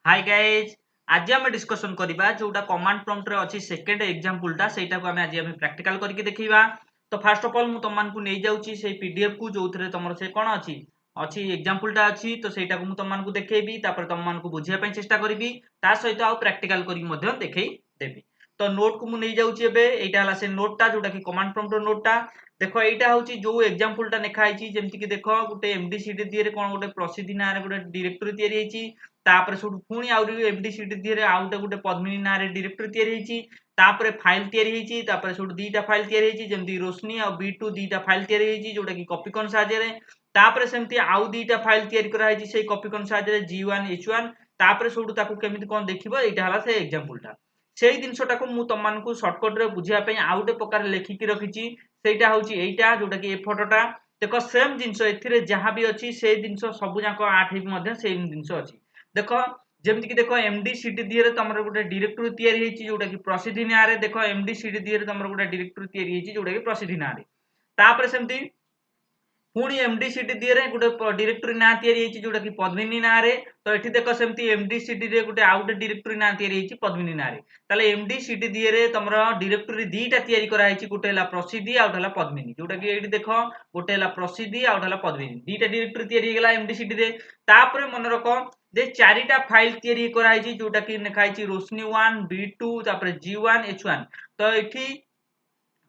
Hi guys आज आम discussion करबा जोटा कमांड प्रॉम्प्ट रे अछि सेकंड एग्जांपलटा सेटा को आमे आज आमे प्रैक्टिकल करके देखिबा। तो फर्स्ट ऑफ ऑल मु तमन को नै जाउची से पीडीएफ को जोथरे तमर से कोन अछि अछि एग्जांपलटा अछि तो सेटा को मु तमन को देखेबी तापर तमन को बुझिया पय चेष्टा करबी ता सहित आ प्रैक्टिकल करी मध्य देखै देबी। तो नोट को मु नै जाउची एबे एटा हला से नोटटा जोटा कि कमांड प्रॉम्प्ट रो नोटटा देखो एटा होची जो एग्जांपलटा नेखा आइची जेमति कि देखो गुटे एमडीसीडी दिए रे कोन गुटे प्रसिद्धि ना रे गुटे डायरेक्टरी तयारी हेची तापर सुड पुणी आउरी एमडीसीडी दिए आउटे गुटे पद्मिनी ना रे डायरेक्टरी तयारी हेची तापर फाइल तयारी हेची तापर सुड दीटा फाइल तयारी हेची जेमति रोशनी आ बी2 दीटा फाइल तयारी हेची जोटा कि कॉपीकॉन साहाय्य रे तापर सेमति आउ दीटा फाइल तयारी करा हेची सेही कॉपीकॉन साहाय्य रे जी1 h1 तापर सुड ताकू केमिति कोन देखिबो एटा हला से एग्जांपलटा सेही दिनसटा को मु तमन को शॉर्टकट रे बुझिया पय आउटे प्रकार लेखिकी रखिची सेटा होची एटा जोटा कि ए फोटोटा देखो सेम जिंस एथिरे जहां भी अछि से जिंस सब जाको आठ ही मध्ये सेम जिंस अछि देखो जेमति कि देखो एमडीसीडी दिए रे तमरो गुटे डायरेक्टरी तयारी हेची जोटा कि प्रसिद्धि ना रे देखो एमडीसीडी दिए रे तमरो गुटे डायरेक्टरी तयारी हेची जोटा कि प्रसिद्धि ना रे तापर सेमति पुणी एमडीसीडी दिए रे गुटे डायरेक्टरी ना तयारी हेची जोटा कि पद्मिनी ना रे तो एठी देखो सेमति एमडीसीडी रे गुटे आउट डायरेक्टरी ना तयारी हेची पद्मिनी ना रे ताले एमडीसीडी दिए रे तमरो डायरेक्टरी दीटा तयारी करा हेची गुटे हला प्रसिद्धि आउट हला पद्मिनी जोटा कि एठी देखो गुटे हला प्रसिद्धि आउट हला पद्मिनी दीटा डायरेक्टरी तयारी गेला एमडीसीडी रे तापर मन रखो जे चारिटा फाइल तयारी करा हेची जोटा कि नेखा हेची रोशनी 1 b2 तापर g1 h1 तो एठी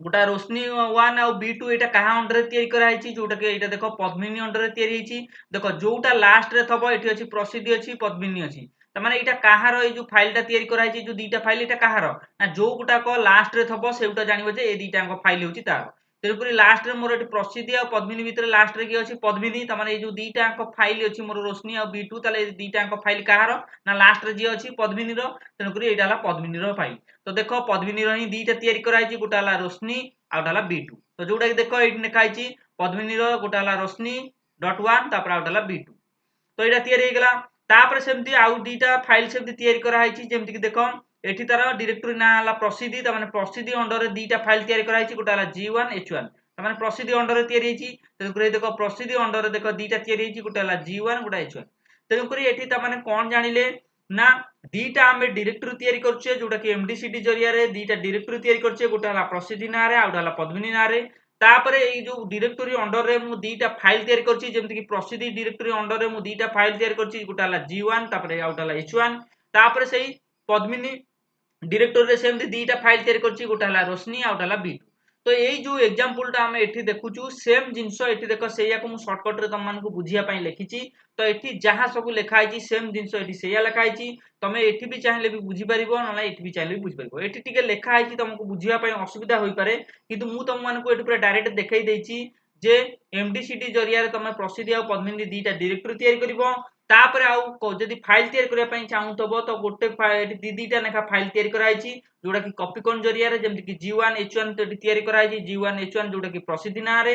गोटा रोशनी 1 आ b2 एटा कहा अंडर रे तयारी करा हेची जोटा कि एटा देखो पद्मिनी अंडर रे तयारी हेची देखो जोटा लास्ट रे थबो एठी अछि प्रसिद्धि अछि पद्मिनी अछि त माने एटा कहार ए जो फाइलटा तयारी करा हेची जो दीटा फाइल एटा कहार ना जो गुटा को लास्ट रे थबो सेउटा जानिबो जे ए दीटा को फाइल होची तार तेरुपुरी लास्ट रे मोर एठी प्रसिद्धि आ पद्मिनी भितर लास्ट रे की अछि पद्मिनी त माने ए जो दीटा को फाइल अछि मोर रोशनी आ b2 ताले दीटा को फाइल कहार ना लास्ट रे जे अछि पद्मिनी रो तेनुपुरी एटा हला पद्मिनी रो फाइल तो देखो पद्मिनी रो ही दीटा तयारी करा हेची गुटा हला रोशनी आउट हला b2 तो जोटा कि देखो एठी नेखा हेची पद्मिनी रो गुटा हला रोशनी .1 तापर आउट हला b2 तो एटा तयारी हे गेला तापर सेमति आउ दीटा फाइल सेमति तयारी करा हेची जेमति कि देखो एठी तार डायरेक्टरी ना हला प्रसिद्धि त माने प्रसिद्धि अंडर रे दीटा फाइल तयारी करा हेची गुटा हला g1 h1 त माने प्रसिद्धि अंडर रे तयारी हेची तेनुकरी देखो प्रसिद्धि अंडर रे देखो दीटा तयारी हेची गुटा हला g1 गुटा h1 तेनुकरी एठी त माने कोन जानिले ना दीटा आमे डायरेक्टरी तयारी करछे जोटा कि एमडीसीडी जरिया रे दीटा डायरेक्टरी तयारी करछे गोटा हला प्रसिद्धि ना रे आउट हला पद्मिनी ना रे तापरे एई जो डायरेक्टरी अंडर रे मु दीटा फाइल तयारी करछि जेमति कि प्रसिद्धि डायरेक्टरी अंडर रे मु दीटा फाइल तयारी करछि गोटा हला g1 तापरे आउट हला h1 तापरे सेही पद्मिनी डायरेक्टरी रे सेमति दीटा फाइल तयारी करछि गोटा हला रोशनी आउट हला b2 तो एई जो एग्जांपलटा हमें एठी देखुछु सेम जिंसो एठी देखो सेया को मु शॉर्टकट रे तम मानकु बुझिया पई लेखिछि तो एठी जहां सब लिखा आइछि सेम जिंसो एठी सेया लिखा आइछि तमे एठी भी चाहिले भी बुझी परिबो नला एठी भी चाहिले भी बुझी परिबो एठी टिके लिखा आइछि तुमको बुझिया पई असुविधा होई पारे किंतु मु तम मानकु एठी पूरा डायरेक्ट देखाई देछि जे एमडीसीडी जरिया रे तमे प्रसिद्धि आ पद्मिनी दीटा डायरेक्टरी तयारी करिवो तापर आउ जदि फाइल तयारी करिया पई चाहुतबो तो गोटे फाइल दीटा नेखा फाइल तयारी कराइछि जोटा कि कॉपीकॉन जरिया रे जेमति कि g1 h1 तो तयारी कराइछि g1 h1 जोटा कि प्रसिद्धि ना रे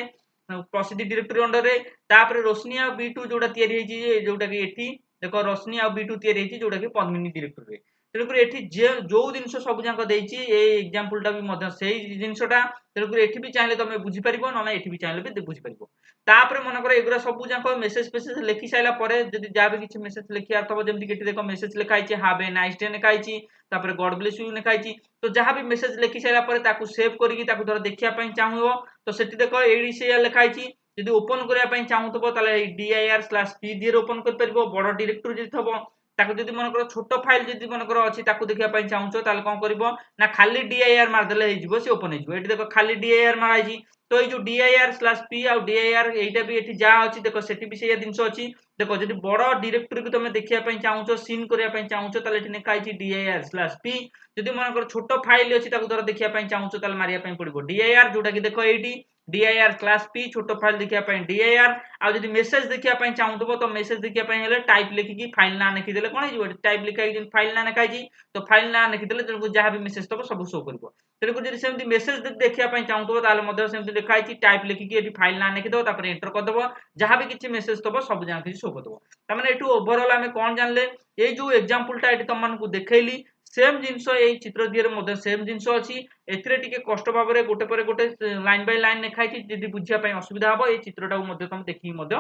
प्रसिद्धि डायरेक्टरी अंडर रे तापर रोशनी आ b2 जोटा तयारी हेछि जोटा कि एठी देखो रोशनी आ b2 तयारी हेछि जोटा कि पद्मिनी डायरेक्टरी रे तेनुकरी एठी जे जो जिंस सब जांक देछि ए एग्जांपलटा भी मध्य सेही जिंसटा तेनुकरी एठी भी चाहिले तमे बुझी परिबो नला एठी भी चाहिले भी बुझी परिबो तापर मन कर एगुरा सब जांक मेसेज पेसेज लिखि साइला परे जदि जा भी किछि मेसेज लिखिया तब जेमति कि देखो मेसेज लिखा आइछि हैव ए नाइस डे लिखा आइछि तापर गॉड ब्लेस यू लिखा आइछि तो जहां भी मेसेज लिखि साइला परे ताकू सेव करिकि ताकू धर देखिया पई चाहबो तो सेठी देखो एडी से लिखा आइछि जदि ओपन करिया पई चाहतबो ताले dir/p दिए ओपन कर परबो बड़ डायरेक्टरी जदि थबो ताकू जदि मन कर छोट फाइल जदि मन कर अछि ताकू देखिया पई चाहउछो ताले कोन करबो ना खाली dir मार देले हे जिवो से ओपन हे जिवो एठी देखो खाली dir माराइछि तो ए जो dir/p आ dir एटा भी एठी जा अछि देखो सेठी भी से जिंस अछि देखो जदि बड़ डायरेक्टरी को तमे देखिया पई चाहउछो सीन करिया पई चाहउछो ताले एठी नेखा आइछि dir/p जदि मन कर छोट फाइल अछि ताकू धर देखिया पई चाहउछो ताले मारिया पई पड़िबो dir जोटा कि देखो एठी dir/p छोट फाइल देखिया पई dir आ जदि मेसेज देखिया पई चाहउतबो तो मेसेज देखिया पई हेले टाइप लिखि कि फाइल ना लिखि देले कोन हे जिवो टाइप लिखा कि फाइल ना लिखा छि तो फाइल ना लिखि देले तेनु जहां भी मेसेज तबो सब शो करबो तेनु को जदि सेमति मेसेज देखिया पई चाहउतबो ताले मध्य सेमति लिखा छि टाइप लिखि कि एठी फाइल ना लिखि दो तापर एंटर कर दबो जहां भी किछि मेसेज तबो सब जांक कि शो कर दबो त माने एठु ओवरऑल हमें कोन जानले ए जो एग्जांपलटा एठी तम मानकु देखैली सेम जिंस ए चित्र दियर मध्य सेम जिंस अछि एथिरे टिके कष्ट भाबरे गोटे परे गोटे लाइन बाय लाइन लिखाइ छि जदि बुझिया पई असुविधा हबो ए चित्रटा मध्य तम देखि मध्य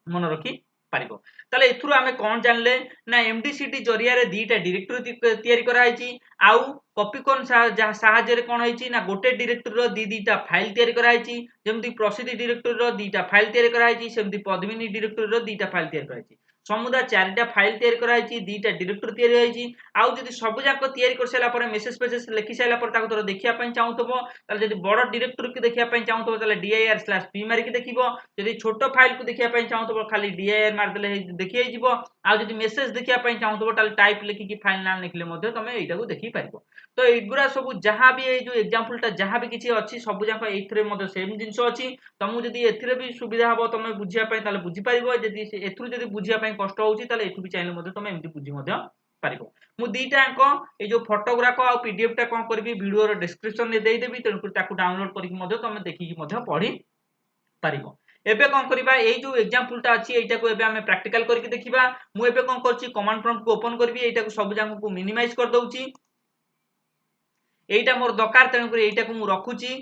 मन रखी पारिबो। ताले एथुरु आमे कोन जानले ना एमडीसीटी जरिया रे दीटा डायरेक्टरी तयारी करा हैची आउ कॉपीकॉन साहाଯ୍य रे कोन हैची ना गोटे डायरेक्टरी रो दीटा फाइल तयारी करा हैची जेमति प्रसिद्धि डायरेक्टरी रो दीटा फाइल तयारी करा हैची सेमति पद्मिनी डायरेक्टरी रो दीटा फाइल तयारी करा हैची समुदाय चारिटा फाइल तयारी करा हैची दीटा डायरेक्टरी तयारी हैची आउ जदि सब जाक तयारी कर सला पर मेसेज पेजेस लिखि सला पर ताको तोर देखिया पई चाहूतबो ताले जदि बड़ डायरेक्टरी के देखिया पई चाहूतबो ताले dir/p मारि के देखिबो जदि छोटो फाइल को देखिया पई चाहूतबो खाली dir मार देले देखि जिवो आ जदि मेसेज देखिया पई चाहूतबो ताले टाइप लिखि कि फाइल नाम लिखले मध्ये तमे एटा को देखि पारिबो। तो एगुरा सब जहां भी ए जो एग्जांपल टा जहां भी किछि अछि सब जाक एथरे मध्ये सेम जिंस अछि तमु जदि एथरे भी सुविधा हबो तमे बुझिया पई ताले बुझि पारिबो जदि एथरु जदि बुझिया पई कष्ट होउछि ताले एथु भी चाइले मध्ये तमे एमति बुझि मध्ये पारिबो। मु दीटा अंक ए जो फोटोग्राफ आ पीडीएफ टा कोन करबी वीडियो रो डिस्क्रिप्शन में देई देबी तेनु ताकू डाउनलोड करके मध्ये तमे देखि कि मध्ये पढी पारिबो। एबे कोन करबा ए जो एग्जांपल टा अछि एटा को एबे हमें प्रैक्टिकल करके देखिबा। मु एबे कोन करछि कमांड प्रॉम्प्ट को ओपन करबी एटा को सब जांक को मिनिमाइज कर दउछि एटा मोर दरकार तेनु कर एटा को मु रखुछि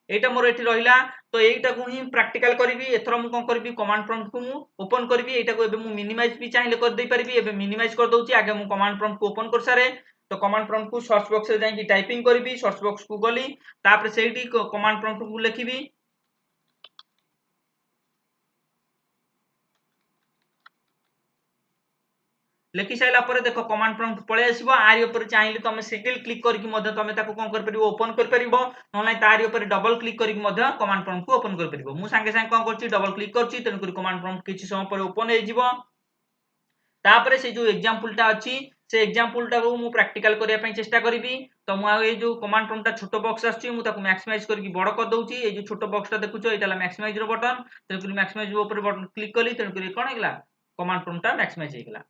एटा मोर एठी रहिला तो एटा को ही प्रैक्टिकल करबी एथरो मु कोन करबी कमांड प्रॉम्प्ट को मु ओपन करबी एटा को एबे मु मिनिमाइज भी चाहिले कर देई परबी एबे मिनिमाइज कर दउछि आगे मु कमांड प्रॉम्प्ट को ओपन कर सारे तो कमांड प्रॉम्प्ट को सर्च बॉक्स रे जाई टाइपिंग करबी सर्च बॉक्स को गली तापर सेठी कमांड प्रॉम्प्ट को लिखिबी लिखि साइला पर देखो कमांड प्रॉम्प्ट पळे आसीबो आरि ऊपर चाहिले तमे सिंगल क्लिक करके मध्ये तमे ताको कोन कर परिबो ओपन कर परिबो नले तारि ऊपर डबल क्लिक करके मध्ये कमांड प्रॉम्प्ट को ओपन कर परिबो। मु संगे संगे कोन करछि डबल क्लिक करछि तने कर कमांड प्रॉम्प्ट किछि समय पर ओपन हे जिवो तापर से जो एग्जांपल टा अछि से एग्जांपल टा को मु प्रैक्टिकल करिया पई चेष्टा करिबी तो मु ए जो कमांड प्रॉम्प्ट टा छोटो बॉक्स आछि मु ताको मैक्सिमाइज करके बड़ कर दउछि ए जो छोटो बॉक्स टा देखुछो एटाला मैक्सिमाइज रो बटन तने कर मैक्सिमाइज ऊपर बटन क्लिक कली तने कर कोन हेगला कमांड प्रॉम्प्ट टा मैक्सिमाइज हेगला।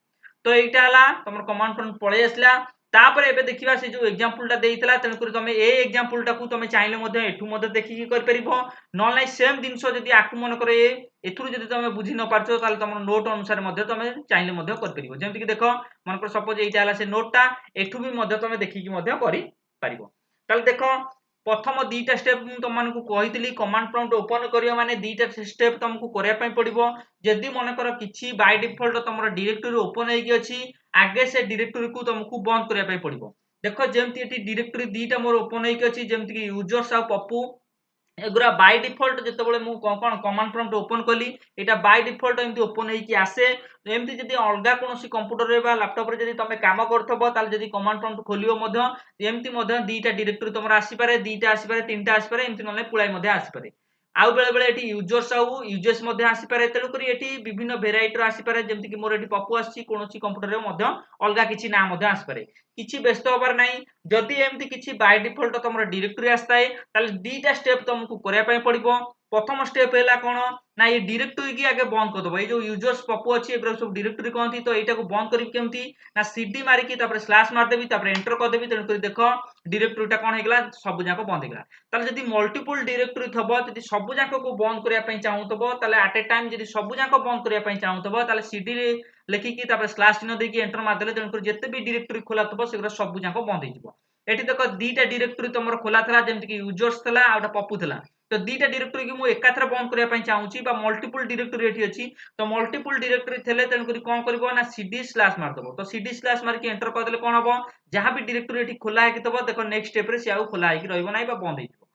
तो एटा हला तमर कमांड प्रॉम्प्ट पळे आसला तापर एबे देखिबा से जो एग्जांपल टा देइतला तने कर तमे ए एग्जांपल टा को तमे चाहिले मध्ये एठु मध्ये देखि कि कर परिबो न नै सेम जिंसो जदी आकु मन करे एथुरु जदी तमे बुझी न पारछो ताले तमर नोट अनुसार मध्ये तमे चाहिले मध्ये कर परिबो जेमति कि देखो मन कर सपोज एटा हला से नोट टा एठु भी मध्ये तमे देखि कि मध्ये करि परिबो। ताले देखो प्रथम दीटा स्टेप मु तम मानकु कहितली कमांड प्रॉम्प्ट ओपन करियो माने दीटा स्टेप तुमको करिया पई पड़िबो जदी मन कर किछि बाय डिफॉल्ट तमरो डायरेक्टरी ओपन हेकी अछि आगे से डायरेक्टरी को तुमको बंद करिया पई पड़िबो। देखो जेमति एटी डायरेक्टरी दीटा मोर ओपन हेकी अछि जेमति कि यूजर्स आ पप्पू एगुरा बाय डिफॉल्ट जेतेबेले मु कोन कमांड प्रॉम्प्ट ओपन कली एटा बाय डिफॉल्ट एमति ओपन हेकी आसे एमति जदी अलगा कोनोसी कंप्यूटर रे बा लैपटॉप रे जदी तमे काम करथबो ताल जदी कमांड प्रॉम्प्ट खोलियो मध्ये एमति मध्ये दीटा डायरेक्टरी तमरा आसी पारे दीटा आसी पारे तीनटा आसी पारे एमति नले पुळाई मध्ये आसी पारे आउ बेले बेले एटी यूजर्स आउ यूजर्स मध्ये आसी पारे तेलु करी एटी विभिन्न वेराइटी रो आसी पारे जेमति कि मोर एटी पप्पू आसी कोनोसी कंप्यूटर रे मध्ये अलगा किछि नाम मध्ये आसी पारे किछि व्यस्त होबार नाही जदी एमति किछि बाय डिफॉल्ट तमरा डायरेक्टरी आस्ताय ताले दीटा स्टेप तुमको करिया पई पड़िबो। प्रथम स्टेप हैला कोन ना ये डायरेक्टरी की आगे बंद कर दबो ए जो यूजर्स पप्पू अछि एब्रो सब डायरेक्टरी कहंती तो एटा को बंद करी केमती ना सीडी मारी की तापर स्लैश मार देबी तापर एंटर कर देबी तेन कर देखो डायरेक्टरी टा कोन हेगला सब जाको बंद हेगला। ताले जदी मल्टीपल डायरेक्टरी थबो जदी सब जाको को बंद करिया पई चाहूतबो ताले एट ए टाइम जदी सब जाको बंद करिया पई चाहूतबो ताले सीडी रे लेखि की तापर स्लैश चिन्ह देकी एंटर मार देले तेन कर जत्ते भी डायरेक्टरी खोला थबो सेगरा सब जाको बंद हे जिवो। एठी देखो दीटा डायरेक्टरी तमर खोला थला जेमति कि यूजर्स थला आउटा पप्पू थला तो दीटा डायरेक्टरी की मु एकाथरे बंद करिया पई चाहूची बा मल्टीपल डायरेक्टरी एठी अछि तो मल्टीपल डायरेक्टरी थेले तेन करी कोन करबो ना सीडी स्लैश मार दबो तो सीडी स्लैश मार के एंटर कर देले कोन हबो जहां भी डायरेक्टरी एठी खोला है कि तबो देखो नेक्स्ट स्टेप रे से आउ खोला है कि रहइबो नाही बा बंद हे जिवो।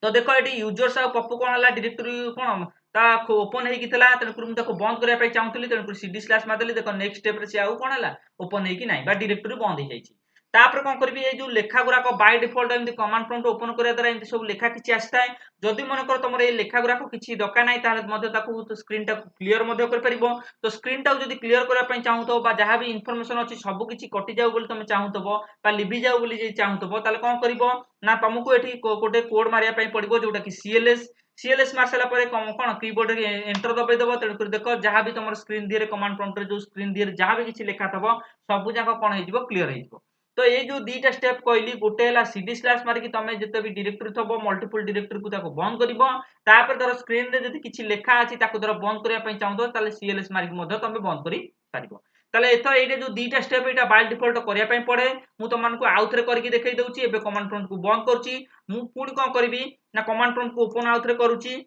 तो देखो एठी यूजर्स आ पप्पू कोन हला डायरेक्टरी कोन ता ओपन हे कि थला तेन करी मु ताको बंद करिया पई चाहूतली तेन करी सीडी स्लैश मार देली देखो नेक्स्ट स्टेप रे से आउ कोन हला ओपन हे कि नाही बा डायरेक्टरी बंद हे जाईची। तापर कोन करबी ए जो लेखा गुरा को बाय डिफॉल्ट एमती कमांड प्रॉम्प्ट ओपन करिया द्वारा एमती सब लेखा किछि आस्ताय जदी मन कर तमर ए लेखा गुरा को किछि दका नाही ताले मध्ये ताकू तो स्क्रीन टा क्लियर मध्ये कर परिबो तो स्क्रीन टा जदी क्लियर करिया पई चाहूतो बा जहां भी इंफॉर्मेशन अछि सब किछि कटि जाउ बोली तमे चाहूतबो बा लिबि जाउ बोली जे चाहूतबो ताले कोन करिवो ना तुमको एठी कोटे कोड मारिया पई पड़िबो जोटा कि सीएलएस मार साला परे कोन कीबोर्ड रे एंटर दबाई दबो तेन कर देखो जहां भी तमर स्क्रीन दिरे कमांड प्रॉम्प्ट रे जो स्क्रीन दिरे जहां भी किछि लेखा थबो सब जाको कोन हे जिवो क्लियर हे जिवो। तो ये जो दीटा स्टेप कहली गोटे हला सीडी स्लैश मार की तमे जते भी डायरेक्टरी थबो मल्टीपल डायरेक्टरी को ताको बंद करिवो तापर धर स्क्रीन रे जदी किछि लेखा अछि ताको धर बंद करिया पई चाहतो ताले सीएलएस मार की मध्ये तमे बंद करि पारिबो। ताले एथर एटा जो दीटा स्टेप एटा बाय डिफॉल्ट करिया पई पड़े मु त मानको आउथरे करके देखाई दउची एबे कमांड प्रॉम्प्ट को बंद करची मु पुणी कोन करबी ना कमांड प्रॉम्प्ट को ओपन आउथरे करूची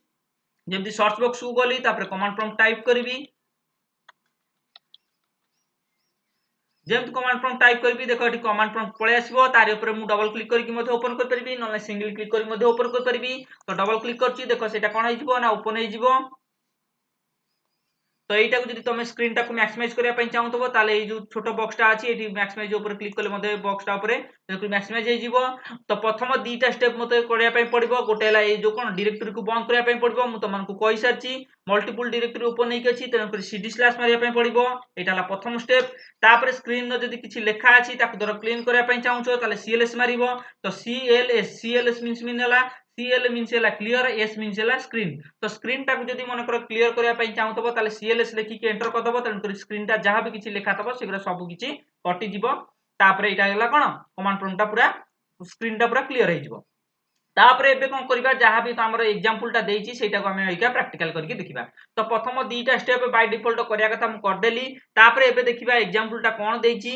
जेमती सर्च बॉक्स को गली तापर कमांड प्रॉम्प्ट टाइप करबी जेमती कमांड प्रॉम्प्ट टाइप करबी देखो एटी कमांड प्रॉम्प्ट पळे आसीबो तार ऊपर मु डबल क्लिक करके मध्ये ओपन कर परबी न सिंगल क्लिक करके मध्ये ओपन कर परबी तो डबल क्लिक करची देखो सेटा कोन होई जिवो ना ओपन होई जिवो तो এইটা যদি তুমি স্ক্রিনটাকে ম্যাক্সিমাইজ করিয়া পাই চাহুতবো তাহলে এই যে ছোট বক্সটা আছে এটি ম্যাক্সিমাইজ উপরে ক্লিক করলে মধ্যে বক্সটা উপরে দেখো ম্যাক্সিমাইজ হইଯିवो তো প্রথম দুইটা স্টেপ মতে করিয়া পাই পড়িবো গোটে লা এই যে কোন ডাইরেক্টরি কু বন্ধ করিয়া পাই পড়িবো মু তোমানকু কই সারছি মল্টিপল ডাইরেক্টরি ওপেন নেকি আছে তেন করে সিডি স্ল্যাশ মারিয়া পাই পড়িবো এটা লা প্রথম স্টেপ তারপরে স্ক্রিন নো যদি কিছু লেখা আছে তাকে ধর ক্লিন করিয়া পাই চাহুছো তাহলে সিএলএস মারিবো তো সিএলএস মিন্স মিনলা CL means ହେଲା clear S means ହେଲା screen तो स्क्रीन टाକୁ ଯଦି ମନେ କର କ୍ଲିୟର କରିବା ପାଇଁ ଚାହୁଁତବ ତାହେଲେ CLS ଲେଖିକି ଏଣ୍ଟର କରିଦବ ତେଣୁ କରି ସ୍କ୍ରିନ୍ ଟା ଯାହା ବି କିଛି ଲେଖା ଥବ ସେଗୁରା ସବୁ କିଛି କଟି ଯିବ ତାପରେ ଏଇଟା ହେଲା କଣ କମାଣ୍ଡ ପ୍ରମ୍ପ୍ଟ ଟା ପୁରା ସ୍କ୍ରିନ୍ ଟା ପୁରା କ୍ଲିୟର ହେଇ ଯିବ तापर एबे कोन करबा जहां भी हमर एग्जांपल टा देइची सेटा को हमें एका प्रैक्टिकल करके देखिबा तो प्रथम दीटा स्टेप बाय डिफॉल्ट करिया कथा हम कर देली तापर एबे देखिबा एग्जांपल टा कोन देइची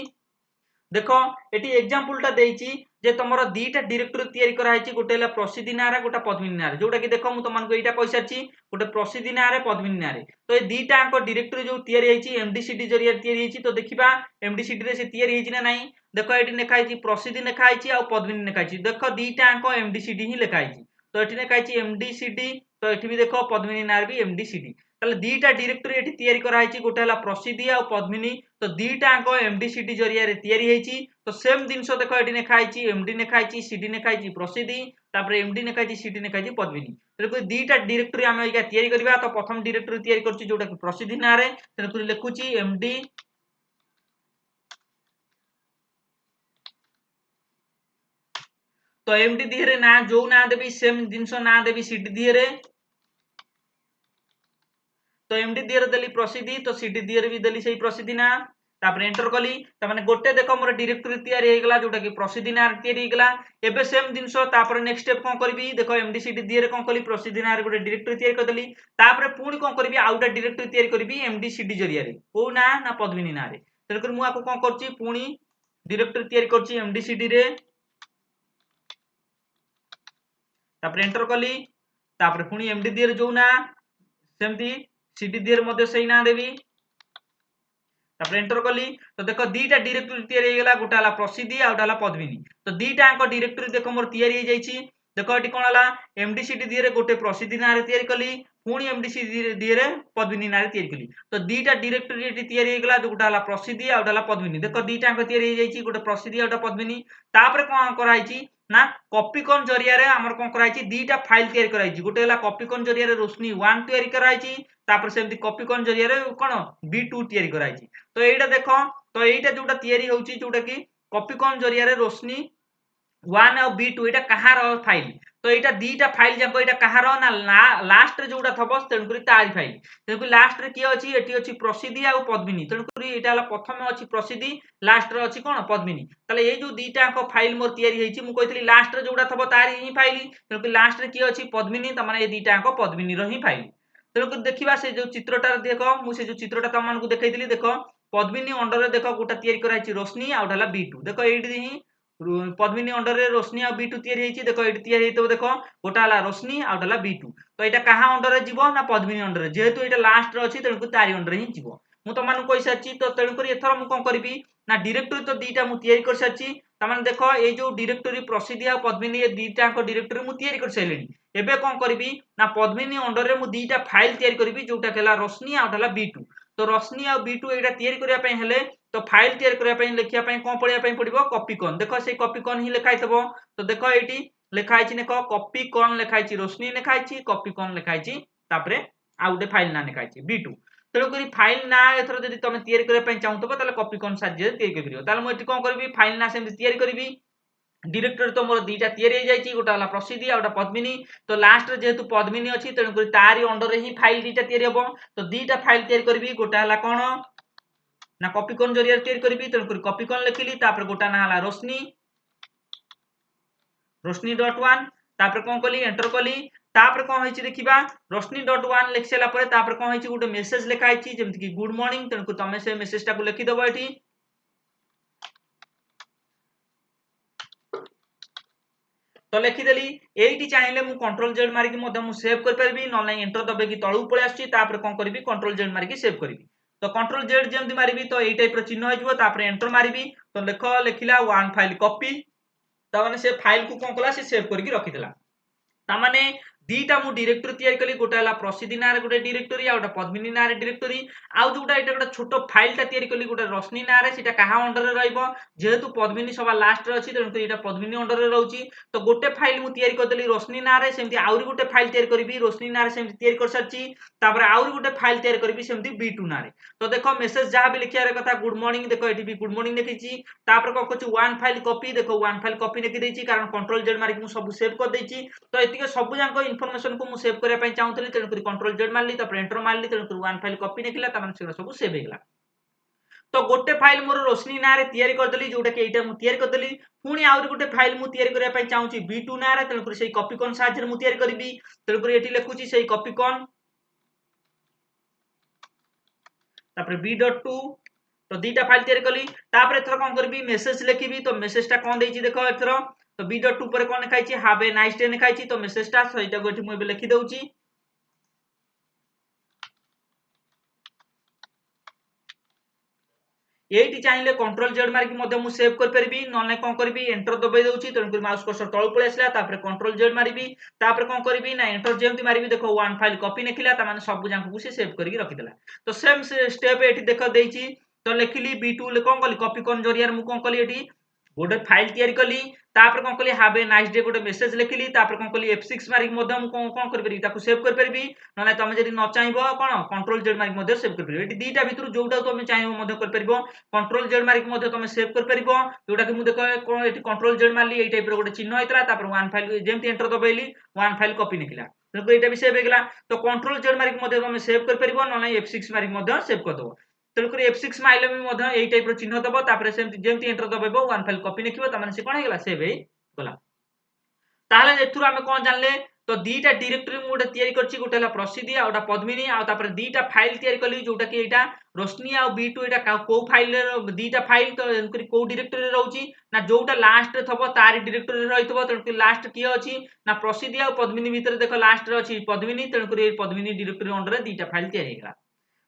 देखो एटी एग्जांपल टा देइची जे तमरो दीटा डायरेक्टरी तयारी करा हैची गोटे हला प्रसिद्धि नारे गोटा पद्मिनी नारे जोटा कि देखो मु तमन को एटा कहसारची गोटे प्रसिद्धि नारे पद्मिनी नारे तो ए दीटा अंक डायरेक्टरी जो तयारी हैची एमडीसीडी जरिया तयारी हैची तो देखिबा एमडीसीडी रे से तयारी हैची ना नाही देखो एटी लिखा हैची प्रसिद्धि लिखा हैची आ पद्मिनी लिखा हैची देखो दीटा अंक एमडीसीडी ही लिखा हैची तो एटी लिखा हैची एमडीसीडी तो एटी भी देखो पद्मिनी नारे भी एमडीसीडी ताले दीटा डायरेक्टरी एटी तयारी करा हैची गोटे हला प्रसिद्धि आ पद्मिनी तो दीटा अंक एमडीसीडी जरिया रे तयारी हैची तो सेम जिंस देखो एटी लिखा हैची एमडी लिखा हैची सीडी लिखा हैची प्रसिद्धि तापर एमडी लिखा हैची सीडी लिखा हैची पद्मिनी तेको दीटा डायरेक्टरी हम एका तयारी करबा तो प्रथम डायरेक्टरी तयारी करछि जोटा कि प्रसिद्धि नारे तेको लिखुछि एमडी तो एमडी दिहरे ना जो ना देबी सेम जिंस ना देबी सीडी दिहरे तो एमडी दिहरे देली प्रसिद्धि तो सीडी दिहरे भी देली सही प्रसिद्धि ना तापर एंटर कली त माने गोटे देखो मोर डायरेक्टरी तयारी हे गला जोटा कि प्रसिद्धि नार तयारी हे गला एबे सेम जिंस तापर नेक्स्ट स्टेप कोन करबी देखो एमडीसीडी दिहरे कोन कली प्रसिद्धि नार गोटे डायरेक्टरी तयारी कर देली तापर पुणी कोन करबी आउटा डायरेक्टरी तयारी करबी एमडीसीडी जरिया रे को ना ना पद्मिनी ना रे तेरे कर मु आको कोन करची पुणी डायरेक्टरी तयारी करची एमडीसीडी रे तापर एंटर कली तापर पुणी एमडी दिहरे जो ना सेमती सीडी दिहरे मध्ये सही ना देबी तापर एंटर कली तो देखो दीटा डायरेक्टरी तयारी हे गला गोटा हला प्रसिद्धि आ गोटा हला पद्मिनी तो दीटा अंक डायरेक्टरी देखो मोर तयारी हे जाईची देखो एटी कोन हला एमडीसीडी दिहरे गोटे प्रसिद्धि नारे तयारी कली पुणी एमडीसीडी दिहरे पद्मिनी नारे तयारी कली तो दीटा डायरेक्टरी एटी तयारी हे गला गोटा हला प्रसिद्धि आ गोटा हला पद्मिनी देखो दीटा अंक तयारी हे जाईची गोटे प्रसिद्धि आ गोटा पद्मिनी तापर कोन कराइची ना कॉपीकॉन जरिया रे हमर कोन कराइची दीटा फाइल तयारी कराइची गोटे हला कॉपीकॉन जरिया रे रोशनी 1 तयारी कराइची तापर सेमती कॉपीकॉन जरिया रे कोन B2 तयारी कराइची तो एटा देखो तो एटा जोटा तयारी होउची जोटा कि कॉपीकॉन जरिया रे रोशनी 1 और B2 एटा कहार फाइल तो एटा दीटा फाइल जाको एटा कहार ना लास्ट रे जोटा थबो तेन करी तारी फाइल तेन करी लास्ट रे की अछि एटी अछि प्रसिद्धि आ पद्मिनी तेन करी एटा हला प्रथम अछि प्रसिद्धि लास्ट रे अछि कोन पद्मिनी तले ए जो दीटा को फाइल मोर तयारी हेछि मु कहितली लास्ट रे जोटा थबो तारी ही फाइल तेन करी लास्ट रे की अछि पद्मिनी त माने ए दीटा को पद्मिनी रो ही फाइल तेन करी देखिबा से जो चित्रटा देखो मु से जो चित्रटा तमन को देखैतली देखो पद्मिनी अंडर रे देखो गोटा तयारी कराइछि रोशनी आ उठाला B2 देखो एडी ही पद्मिनी अंडर रे रोशनी आ B2 तयारी हेछि देखो एडी तयारी हेतो देखो गोटा हला रोशनी आ उठाला B2 तो एटा कहा अंडर रे जीवो ना पद्मिनी अंडर रे जेहेतु एटा लास्ट रे अछि तेनु तारी अंडर ही जीवो मु त मानु कहि सारछि तो तेनु करी एथर मु कोन करबी ना डायरेक्टरी तो दीटा मु तयारी कर सारछि त माने देखो ए जो डायरेक्टरी प्रसिद्धि आ पद्मिनी ए दीटा को डायरेक्टरी मु तयारी कर सैलेनी एबे कोन करबी ना पद्मिनी अंडर रे मु दीटा फाइल तयारी करबी जोटा केला रोशनी आ उठाला B2 तो रोशनी आ B2 एटा तयारी करिया पय हेले तो फाइल तयारी करिया पय लिखिया पय कोन पढिया पय पडिबो कॉपीकॉन देखो से कॉपीकॉन ही लिखा हितबो तो देखो एटी लिखा हिछि देखो कॉपीकॉन लिखा हिछि रोशनी लिखा हिछि कॉपीकॉन लिखा हिछि तापरे आ उडे फाइल ना लिखा हिछि B2 तेणु करी फाइल ना एथरो जदि तमे तयारी करिया पय चाहूतबो ताले कॉपीकॉन साहाय्य तयारी करियो ताले मु एटी कोन करबी फाइल ना सेम तयारी करबी डायरेक्टरी तो मोर दीटा तयारी हे जाईची गोटा हला प्रसिद्धि आ गोटा पद्मिनी तो लास्ट रे जेहेतु पद्मिनी अछि तेणु करी तारी अंडर रे ही फाइल दीटा तयारी हबो तो दीटा फाइल तयारी करबी गोटा हला कोन ना कॉपीकॉन जरिया तयारी करबी तेणु करी कॉपीकॉन लिखिली तापर गोटा ना हला रोशनी रोशनी.1 तापर कोन कली एंटर कली तापर कोन होइछि देखिबा रोशनी.1 लिख सेला परे तापर कोन होइछि गोटे मेसेज लिखा आइछि जेमति कि गुड मॉर्निंग तेणु तमे से मेसेज टा को लिखि दबो एठी तो लिखिदेली एटी चाहिए मु कंट्रोल जेड मारिकी मु सेव कर परबी न एंटर दबेकी तळू पळे आछी तापर कोन करबी कंट्रोल जेड मारिकी सेव करबी तो कंट्रोल जेड जेमती मारिबी तो एई टाइप रो चिन्ह हो जिवो तापर एंटर मारिबी तो लिखिला वन फाइल कॉपी ता माने से फाइल को कोन कला से सेव करके रखिदेला ता माने दीटा मु डायरेक्टरी तयार कली गोटे हला प्रसिद्धि नारे गोटे डायरेक्टरी आ गोटे पद्मिनी नारे डायरेक्टरी आउ जोटा एटा गोटे छोट फाइल ता तयार कली गोटे रश्मि नारे सेटा कहा अंडर रे रहइबो जेहेतु पद्मिनी सभा लास्ट रे अछि तेणु एटा पद्मिनी अंडर रे रहउची तो गोटे फाइल मु तयार कर देली रश्मि नारे सेमति आउरी गोटे फाइल तयार करबी रश्मि नारे सेमति तयार कर सारची तापर आउरी गोटे फाइल तयार करबी सेमति B2 नारे तो देखो मेसेज जहां भी लिखिया रे कथा गुड मॉर्निंग देखो एटी भी गुड मॉर्निंग लिखिची तापर को कहू वन फाइल कॉपी देखो वन फाइल कॉपी लिखि देची कारण कंट्रोल जेड मारिक मु सब सेव कर देची तो एतिके सब जांको इन्फॉर्मेशन को मु सेव करिया पई चाहूतली तेणु करी कंट्रोल जेड मारली तापर एंटर मारली तेणु करी वन फाइल कॉपी निकला त माने सब सेव हेगला तो गोटे फाइल मोर रोशनी नारे तयारी कर देली जोटा कि एटा मु तयारी कर देली पुनी आउरी गोटे फाइल मु तयारी करिया पई चाहूची B2 नारे तेणु करी सेही कॉपी कोन साहाय्य मु तयारी करबी तेणु करी एटी लिखुची सेही कॉपी कोन तापर B.2 तो दीटा फाइल तयारी कली तापर एथर कोन करबी मेसेज लिखिबी तो मेसेज ता कोन देची देखो एथर तो B.2 पर कोन लिखाइची हैव ए नाइस डे लिखाइची तो मेसेज ता सहीटा गोठी मु लिखि दउची एटी चाहिए कंट्रोल जेड मारिक मु सेव कर परबी नले कोन करबी एंटर दबाई दउची तेणु कर माउस कर्सर तळ पळे आसला तापर कंट्रोल जेड मारिबी तापर कोन करबी ना एंटर जेमति मारिबी देखो वन फाइल कॉपी निकला त माने सब जांको को से सेव करके रखि देला तो सेम स्टेप एटी देखो देची तो लिखिली B2 ले कोन कली कॉपी कोन जरिया मु कोन कली एटी गोटे फाइल तयारी कली तापर कोन कली हैव ए नाइस डे गोटे मेसेज लिखिली तापर कोन कली F6 मारिक मु कोन कर परबी ताकू सेव कर परबी नले तमे जदी न चाहिबो कोन कंट्रोल जेड मारिक मध्य सेव कर परबी एटी दीटा भितरु जोटा तमे चाहिबो मध्य कर परबो कंट्रोल जेड मारिक मध्य तमे सेव कर परबो जोटा कि मु देखो कोन एटी कंट्रोल जेड मारली एई टाइप रो गोटे चिन्ह आइतरा तापर वन फाइल जेमति एंटर दबाइली वन फाइल कॉपी निकला तो एटा भी सेव हेगला तो कंट्रोल जेड मारिक मध्य तमे सेव कर परबो नले F6 मारिक मध्य सेव कर दबो तेणु करी F6 माइले भी मध्य एई टाइप रो चिन्ह दबो तापर सेमति जेमति एंटर दबाइबो वन फाइल कॉपी निकलिबो त माने से कोन हेगला सेव हे गला ताहले एथुर आमे कोन जानले तो दीटा डायरेक्टरी मु गोटे तयारी करछि गोटे हला प्रसिद्धि आ ओटा पद्मिनी आ तापर दीटा फाइल तयारी कली जोटा कि एटा रोशनी आ B2 एटा को फाइल दीटा फाइल तो एनकरी को डायरेक्टरी रे रहउची ना जोटा लास्ट रे थबो तारी डायरेक्टरी रे रहितबो तेणु लास्ट की अछि ना प्रसिद्धि आ पद्मिनी भीतर देखो लास्ट रे अछि पद्मिनी तेणु करी पद्मिनी डायरेक्टरी अंडर रे दीटा फाइल तयारी हेगला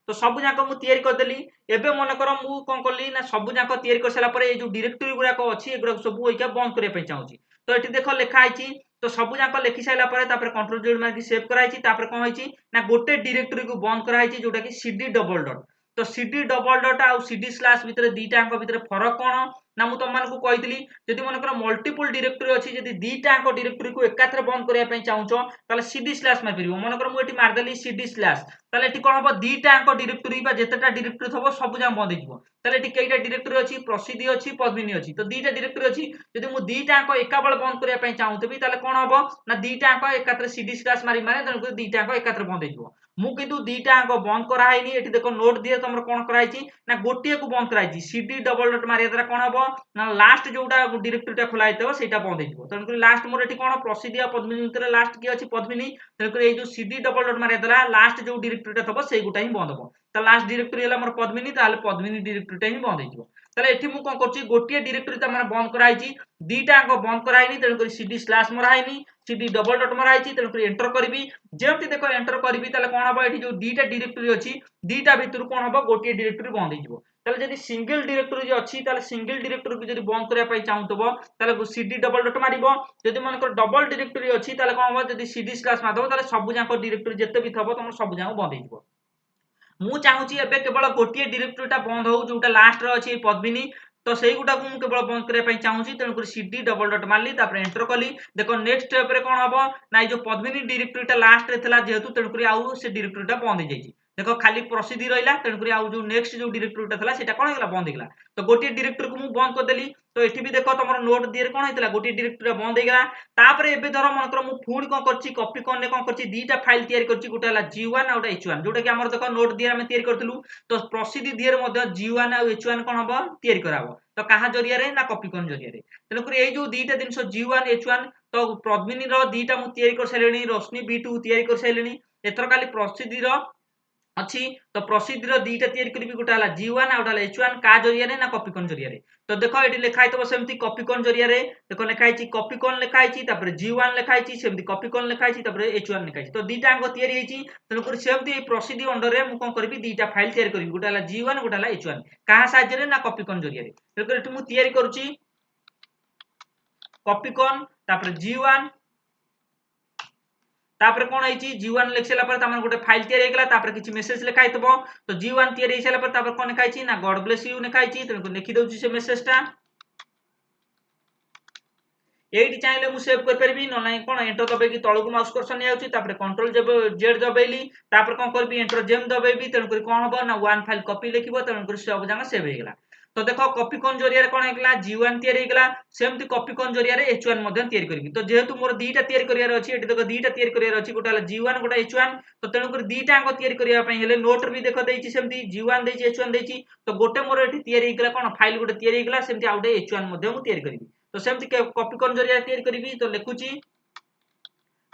तो सब जाक मु तयारी कर देली एबे मन कर मु कोन करली ना सब जाक तयारी कर सला परे ए जो डायरेक्टरी गुरा को अछि एगुरा सब ओइका बंद करे पई चाहूची तो एठी देखो लिखा आइची तो सब जाक लिखि साइला परे तापर कंट्रोल जेड मार के सेव कराइची तापर कोन होइची ना गोटे डायरेक्टरी को बंद कराइची जोटा कि cd डबल डॉट तो cd डबल डॉट आ cd स्लैश भीतर दीटा अंक भीतर फरक कोन ना मु तम मानकु कहितली जदि मन कर मल्टीपल डायरेक्टरी अछि जदि दीटा अंक डायरेक्टरी को एकाथरे बंद करिया पई चाहूचो ताले cd स्लैश मार परिबो मन कर मु एठी मार देली cd स्लैश ताले एठी कोन हो दीटा अंक डायरेक्टरी बा जेतेटा डायरेक्टरी थबो सब जा बंद हिजबो ताले एठी केइटा डायरेक्टरी अछि प्रसिद्धि अछि पद्मिनी अछि तो दीटा डायरेक्टरी अछि जदि मु दीटा अंक एका बेले बंद करिया पई चाहूतबी ताले कोन हबो ना दीटा अंक एकाथरे cd स्लैश मारी माने तन दीटा अंक एकाथरे बंद हिजबो मु किंतु दीटा अंक बंद करा हैनी एठी देखो नोट दिए तमर कोन कराइची ना गोटिए को बंद कराइची cd डबल डॉट मारिया द्वारा कोन हबो ना लास्ट जोटा डायरेक्टरीटा खोला हेतबो सेटा बंद हिजबो तन करी लास्ट मोर एठी कोन प्रसिद्धि आ पद्मिनी भीतर लास्ट की अछि पद्मिनी तन करी ए जो cd डबल डॉट मारिया द्वारा लास्ट जो डायरेक्टरीटा थबो सेई गुटा ही बंद हबो त लास्ट डायरेक्टरी हला मोर पद्मिनी ताले पद्मिनी डायरेक्टरीटा ही बंद हिजबो ताले एठी मु कोन करची गोटिए डायरेक्टरी त माने बंद कराइची दीटा अंक बंद कराइनी तन करी cd स्लैश मरा हैनी cd डबल डॉट मरा हैची तन करी एंटर करबी जेमति देखो एंटर करबी ताले कोन हबो एठी जो दीटा डायरेक्टरी अछि दीटा भितरु कोन हबो गोटिए डायरेक्टरी बंद हिजबो ताले जदि सिंगल डायरेक्टरी जे अछि ताले सिंगल डायरेक्टरी को जदि बंद करिया पई चाहूतबो ताले cd डबल डॉट मारिबो जदि मन कर डबल डायरेक्टरी अछि ताले कोन हबो जदि cd स्लैश मारदबो ताले सब जांको डायरेक्टरी जते भी थबो तमर सब जांको बंद हिजबो मु चाहूची एबे केवल गोटिए डायरेक्टरीटा बंद हो जोटा लास्ट रे अछि पद्मिनी तो सेई गुटा को मु केवल बंद करिया पई चाहूची तेणु कर cd डबल डॉट मारली तापर एंटर कली देखो नेक्स्ट स्टेप रे कोन हबो ना जो पद्मिनी डायरेक्टरीटा लास्ट रे थला जेहेतु तेणु कर आउ से डायरेक्टरीटा बंद हो जाईची देखो खाली प्रसिद्धि रहिला तेणु कर आउ जो नेक्स्ट जो डायरेक्टरीटा थला सेटा कोन हेगला बंद हेगला तो गोटिए डायरेक्टरी को मु बंद कर देली तो एठी भी देखो तमरो नोट दिए कोन हेतला गोटिए डायरेक्टरी बंद हेगला तापर एबे धरो मन कर मु फुणी कोन करची कॉपी कोन ने कोन करची दीटा फाइल तयार करची गोटा हला g1 और h1 जोटा कि हमर देखो नोट दिए हम तयार करथलु तो प्रसिद्धि दिए मध्ये g1 और h1 कोन हबो तयार कराबो तो कहा जरिया रे ना कॉपी कोन जरिया रे तेनु कर ए जो दीटा दिनस g1 h1 तो पद्मिनी रो दीटा मु तयार कर सैलेनी रोशनी b2 तयार कर सैलेनी एथर खाली प्रसिद्धि रो अच्छी तो प्रसिद्धि दीटा तैयारी करी गोटे है G1 आउ गोटे H1 का जरिया ना कॉपीकॉन जरिया तो देख ये लिखाई थो सेमती कॉपीकॉन जरिया देख लिखाई कॉपीकॉन लिखाई G1 लिखाई सेमती कॉपीकॉन लिखाई H1 लिखाई तो दीटा अंक तैयारी तेणुक सेमती प्रसिद्धि अंडर में मुझे करी दीटा फाइल तैयारी करी गोटे है G1 गोटे है H1 क्या साहाय्य ना कॉपीकॉन जरिया तेणुक मुझे तैयारी करुच्ची कॉपीकॉन G1 तापर कौन है G1 लिख सारा पर गोटे फाइल तैयारी होगा तापर किसी मेसेज लिखाई तो G1 तैयारी हो सारा पर तापर कौन लिखाई ना गॉड ब्लेस यू लिखाई तेणुक लिखि दउची से मेसेजटा एटी चाहिए मुझे सेव कर पारि ना कौन एंटर दबाई तलक माउस कर्सर नहीं जाऊँगी कंट्रोल जेड दबाइली कौन करी एंटर जेम दबाइबी तेणुक कौन हम ना वन फाइल कॉपी लिख तेणुक सब जगह सेव होगा तो देख कॉपीकॉन जरिया कौन होगा G1 तैयारी होगा सेमती कॉपीकॉन जरिया H1 तैयारी करी तो जेहेतु मोर दीटा तैयारी करार अच्छी देख दीटा तैयारी करार अच्छी गोटे है G1 गोटे H1 तो तेणुक दीटा अंक तैयारी करने नोट भी देख सेमती G1 H1 तो गोटे मोर ये तैयारी होगा कौन फाइल गोटे तैयारी होगा सेमती आउ गोटे H1 तैयारी करी तो सेमती कॉपीकॉन जरिया तैयारी करी तो लिखुची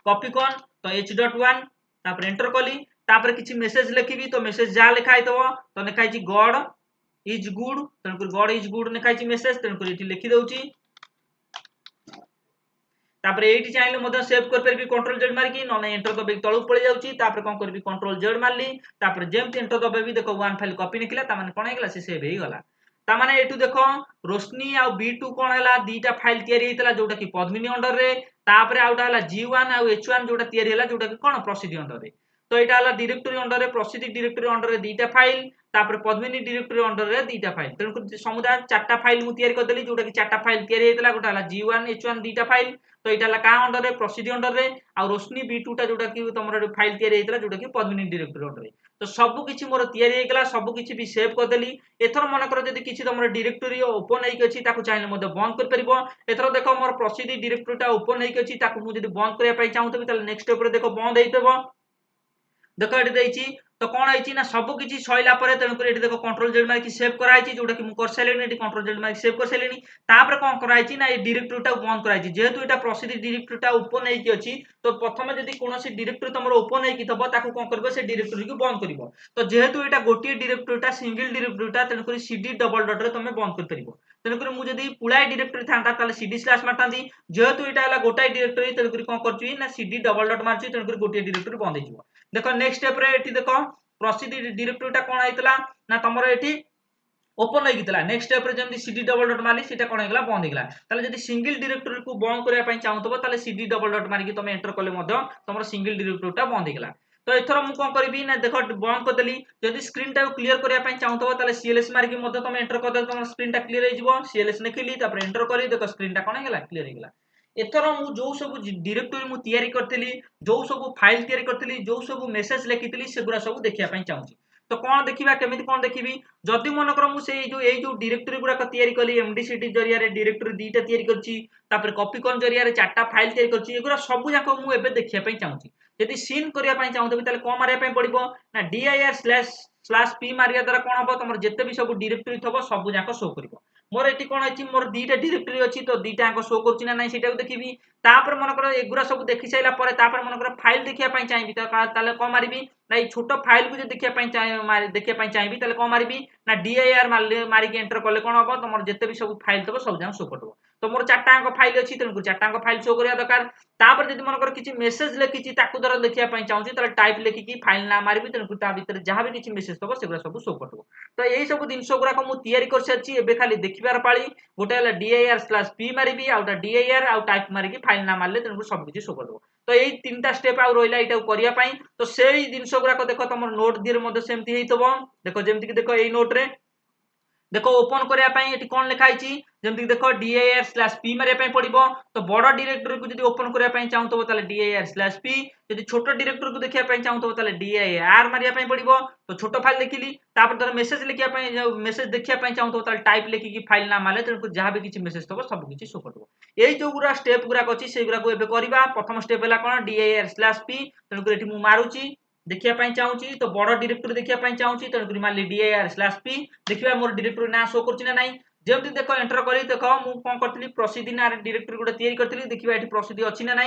कॉपीकॉन तो H.1 तापर एंटर कली तापर किछि मेसेज लिखिबी तो मेसेज जा लिखाई तो लिखाई गॉड इज गुड तेणुक गॉड इज गुड लिखाई मेसेज तेणुक ये लिखि दउची तापर एटी चाहिए मध्य सेव कर परबी कंट्रोल जेड मारिकी न एंटर दबाई तळु पळै जाउची तापर कोन करबी कंट्रोल जेड मारली तापर जेमती एंटर दबाई देखो वन फाइल कॉपी निकला ता माने कोन हेगला से सेव हे गला ता माने एटू देखो रोशनी आ B2 कोन हला दीटा फाइल तयारी हेतला जोटा कि पद्मिनी अंडर रे तापर आउटा हला G1 आ H1 जोटा तयारी हला जोटा कि कोन प्रसिद्धि अंडर रे तो एटा हला डायरेक्टरी अंडर रे प्रसिद्धि डायरेक्टरी अंडर रे दीटा फाइल तापर पद्मिनी डायरेक्टरी अंडर रे दीटा फाइल तेणु समुदाय चारटा फाइल मु तयारी कर देली जोटा कि चारटा फाइल तयारी हेतला गोटा हला G1 H1 दीटा फाइल तो यहाँ क्या अंडर रे प्रसिद्धि अंडर रे आ रोशनी B2 टा जोटा कि तुम फाइल तैयारी होता जोटा कि पद्मिनी डायरेक्टरी अंडर रे तो सब किछि मोर तैयारी होगा सब किछि भी सेव कर देली एथर मन कर जदी किछि तुम डायरेक्टरी ओपन होई अछि ताकू चाहिले मते बंद कर परिबो एथर देखो मोर प्रसिद्धि डायरेक्टरी टा ओपन होई अछि ताकू मु जदी बंद करिया पई चाहूतबी ताले नेक्स्ट स्टेप रे देखो बंद हेइतबो देखो ये देइछि तो कौन है ना सब किसी सैला तेणुक ये देख कंट्रोल जेड मारिक सेव कराई जोटा कि कर सारे कंट्रोल जेड मारिक सेव कर सारे तापर कौन कराई ना ये डायरेक्टरी बंद कराई जेहेतु यहाँ प्रसिद्धि डायरेक्टरी ओपन होगी अच्छी तो प्रथम जब कौन डायरेक्टरी तुम ओपन होगी कौन कर डायरेक्टरी को बंद कर तो जेहेतु यहाँ गोटे डायरेक्टरी सिंगल डायरेक्टरी तेणुक सीडी डबल डट तुम बंद कर तेणुक मुझे पुलाए डायरेक्टरी था सीडी स्लैश मारता जेहेतु यहाँ गोटाए डायरेक्टरी तेणुक कौन कर सीडी डबल डट मार्च तेणुक गोटे डायरेक्टरी बंद हो देख नेक्स्ट स्टेप रे एठी देखो प्रसिद्धि डायरेक्टरीटा कोन आइतला ना तमरो एठी ओपन होइतला नेक्स्ट स्टेप रे जेमि सीडी डबल डॉट मारली सेटा कोन हेगला बंद हेगला ताले जदि सिंगल डायरेक्टरी को बंद करिया पई चाहतबो ताले सीडी डबल डॉट मारिकी तुम एंटर करले मध्य तमरो सिंगल डायरेक्टरीटा बंद हेगला तो एथरो मु कोन करबी ना देखो बंद कर देली जदि स्क्रीन टा क्लियर करिया पई चाहतबो ताले सीएलएस मारिकी मध्य तुम एंटर कर दे तमरो स्क्रीन टा क्लियर हो जिवो सीएलएस लिखिली तापर एंटर करी देखो स्क्रीन टा कोन हेगला क्लियर हेगला एथर मु जो सब डायरेक्टरी मु तयारी करथिली जो सब फाइल तयारी करथिली जो सब मेसेज लिखिथिली सेगुरा सब देखिया पई चाहूची तो कौन देखिबा केमिति कौन देखिबी जदि मनकर मु से जो डायरेक्टरी गुडा तयारी कली एमडीसीटी जरिया रे डायरेक्टरी दीटा तयारी करची तापर कॉपीकॉन जरिया रे चारटा फाइल तयारी करची एगुरा सब जाको मु एबे देखिया पई चाहूची यदि सीन करिया पई चाहूतबी ताले कोन मारिया पई पड़िबो ना dir/p मारिया द्वारा कोन हबो तमर जत्ते भी सब डायरेक्टरी थबो सब जाको शो करबो मोर एटी कोन अछि मोर दीटा डायरेक्टरी अछि तो दीटा आको शो करछि ना नै सेटा को देखिबी तापर मनकर एगुरा सब देखि साइला परे तापर मनकर फाइल देखिया पई चाहिबी ताले कोन मारिबी ना ई छोटो फाइल को जे देखिया पई देखिया पई चाहिबी ताले कोन मारिबी ना dir मारिकी एंटर करले कोन हबो तमर जत्ते भी सब फाइल थबो सब जाको शो करबो तो मोर चारटा अंक फाइल अछि तेणुक चारटा अंक फाइल शो करिया दरकार तापर जदि मनकर किछि मेसेज लिखिछि ताकू धर देखिया पई चाहूछि ताले टाइप लिखिकी फाइल ना मारिबी तेणुक ता भीतर जहां भी किछि मेसेज थबो सेगुरा सब शो करबो तो एही सब जिंस गुराक मु तयारी कर सारछि एबे खाली देखिबार पाळी गोटे हला dir/p मारिबी आउटा dir आउ टाइप मारिकी फाइल ना मारले तेणुक सब किछि शो करबो तो एही तीनटा स्टेप आउ रोइला एटा करिया पई तो सेही जिंस गुराक देखो तमर नोट दिर मध्ये सेमति हेइतबो देखो जेमति कि देखो एही नोट रे देखो ओपन करिया पई एठी कोन लिखा आइछि जेमति देखो dir/p मारिया पई पड़िबो तो बड़ डायरेक्टरी को जदि ओपन करिया पई चाहूतबो ताले dir/p जदि छोटो डायरेक्टरी को देखिया पई चाहूतबो ताले dir मारिया पई पड़िबो तो छोटो फाइल देखिली तापर धर मेसेज लिखिया पई मेसेज देखिया पई चाहूतबो ताले टाइप लिखिकी फाइल ना मारले तेणुक जहां भी किछि मेसेज थबो सब किछि शो करबो एई जो गुरा स्टेप गुरा अछि सेई गुरा को एबे करबा प्रथम स्टेप हला कोन dir/p तेणुक एठी मु मारुची देखिया पई चाहूची तो बड़ डायरेक्टरी देखिया पई चाहूची तेणुक मारली dir/p देखिबा मोर डायरेक्टरी ना शो करछि ना नै जेमति देखो एंटर करी देखो मु कोन करथिली प्रसिद्धि ना डायरेक्टरी गुडा तयारी करथिली देखिबा एठी प्रसिद्धि अछि ना नै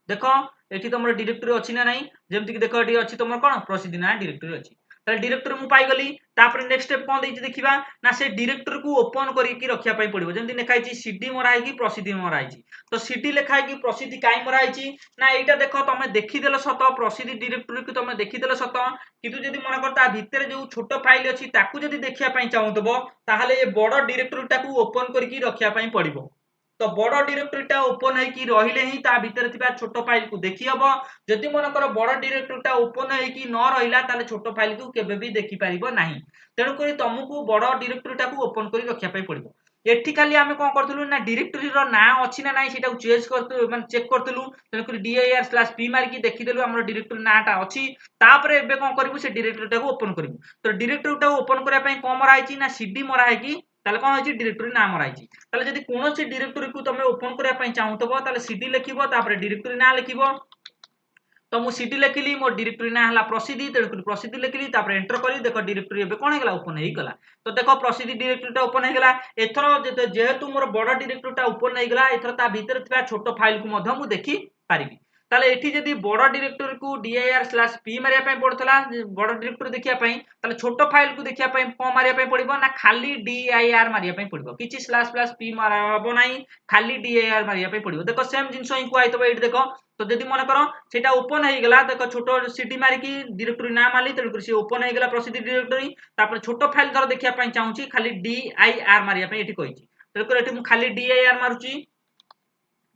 देखो एठी तुम डायरेक्टरी अच्छी ना नहीं जमती कि देख ये अच्छी तुम कौन प्रसिद्धि ना डायरेक्टरी अच्छी ताले डायरेक्टरी मु पाइगली तापर नेक्स्ट स्टेप कौन देछि देखिबा ना से डायरेक्टरी को ओपन करिकि रखिया पई पड़िबो जेमति लिखा छि सीडी मरा है कि प्रसिद्धि मरा है तो सीडी लिखा है कि प्रसिद्धि काई मरा है ना एटा देखो तमे देखि देलो सत प्रसिद्धि डायरेक्टरी को तमे देखि देलो सत किंतु जदि मन करता भितर जो छोट फाइल अछि ताकू जदि देखिया पई चाहूतबो ताहाले ए बड़ डायरेक्टरी टाकू ओपन करिकि रखिया पई पड़िबो तो बड़ डायरेक्टरीटा ओपन होइकी रहिले ही ता भितर थिबा छोट फाइल को देखि हबो जदि मनकर बड़ डायरेक्टरीटा ओपन होइकी न रहिला ताले छोट फाइल को केबे भी देखि पारिबो नाही तेणु करी तुमको बड़ डायरेक्टरीटा को ओपन करी रखिया पई पड़िबो एठी खाली आमे कोन करथलु ना डायरेक्टरी रो ना अछि ना नाही सेटा चेक करथलु माने चेक करथलु तेणु करी dir/p मारिकी देखि देलु हमर डायरेक्टरी नाटा अछि तापरे एबे कोन करबु से डायरेक्टरीटा को ओपन करबु तो डायरेक्टरीटा ओपन करिया पई कोन मरा आइछि ना cd मरा है कि ताले कोन होइछि डायरेक्टरी नाम मरा आइछि ताले जदि कोनोसी डायरेक्टरी को तमे ओपन करिया पई चाहूतबो ताले cd लिखिबो तापरे डायरेक्टरी ना लिखिबो तो मु cd लिखिली मो डायरेक्टरी ना हला प्रसिद्धि तेणु प्रसिद्धि लिखिली तापरे एंटर करी देखो डायरेक्टरी एबे कोन हेगला ओपन हेई गला तो देखो प्रसिद्धि डायरेक्टरीटा ओपन हेगला एथरो जेहेतु मोर बड़ डायरेक्टरीटा ओपन हेगला एथरो ता भीतर थिबा छोट फाइल को मध्य मु देखि पारिबी ताले एठी जदि बड़ डायरेक्टरी को dir/p मारिया पई पड़तला बड़ डायरेक्टरी देखिया पई ताले छोट फाइल को देखिया पई कोन मारिया पई पड़िबो ना खाली dir मारिया पई पड़िबो किछि /p माराबो नाही खाली dir मारिया पई पड़िबो देखो सेम जिंस ही को आइतबो एठी देखो तो जदि मन करो सेटा ओपन हेई गला देखो छोट cd मारिकी डायरेक्टरी नाम आली तेणु से ओपन हेई गला प्रसिद्धि डायरेक्टरी तापर छोट फाइल धर देखिया पई चाहूची खाली dir मारिया पई एठी कहिची तेणु एठी मु खाली dir मारुची